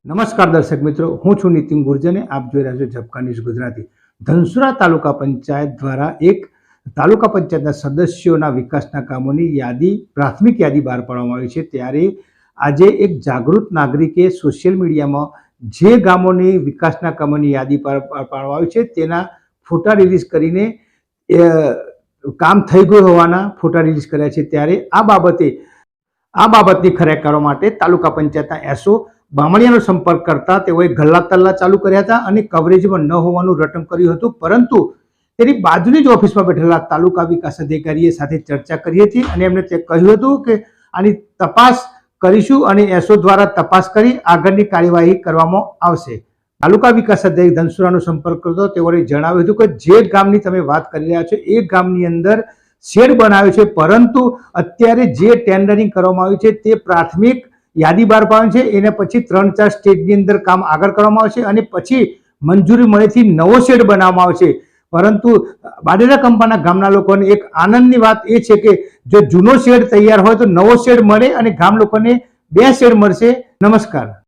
નમસ્કાર દર્શક મિત્રો, હું છું નીતિન ગુર્જર. આપ જોઈ રહ્યા છો ઝબકા ન્યૂઝ ગુજરાતી. ધનસુરા તાલુકા પંચાયત દ્વારા એક તાલુકા પંચાયતના સદસ્યોના વિકાસના કામોની યાદી, પ્રાથમિક યાદી બહાર પાડવામાં આવી છે. ત્યારે આજે એક જાગૃત નાગરિકે સોશિયલ મીડિયામાં જે ગામોની વિકાસના કામોની યાદી પાડવામાં આવી છે તેના ફોટા રિલીઝ કરીને કામ થઈ ગયું હોવાના ફોટા રિલીઝ કર્યા છે. ત્યારે આ બાબતની ખરેખર કરવા માટે તાલુકા પંચાયતના એસઓ બામણિયાનો સંપર્ક કરતા તેઓએ ગલ્લા તલ્લા ચાલુ કર્યા હતા અને કવરેજમાં ન હોવાનું રટણ કર્યું હતું. પરંતુ તેની બાજુની જ ઓફિસમાં બેઠેલા તાલુકા વિકાસ અધિકારીએ સાથે ચર્ચા કરી હતી અને એમને તે કહ્યું હતું કે આની તપાસ કરીશું અને એસઓ દ્વારા તપાસ કરી આગળની કાર્યવાહી કરવામાં આવશે. તાલુકા વિકાસ અધિકારી ધનસુરાનો સંપર્ક કરતો તેઓએ જણાવ્યું હતું કે જે ગામની તમે વાત કરી રહ્યા છો એ ગામની અંદર શેડ બનાવ્યો છે, પરંતુ અત્યારે જે ટેન્ડરિંગ કરવામાં આવ્યું છે તે પ્રાથમિક યાદી બહાર પાડવાની છે. એને પછી 3-4 સ્ટેજની અંદર કામ આગળ કરવામાં આવશે અને પછી મંજૂરી મળેથી નવો શેડ બનાવવામાં આવશે. પરંતુ બાડેરા કંપાના ગામના લોકોને એક આનંદની વાત એ છે કે જો જૂનો શેડ તૈયાર હોય તો નવો શેડ મળે અને ગામ લોકોને 2 શેડ મળશે. નમસ્કાર.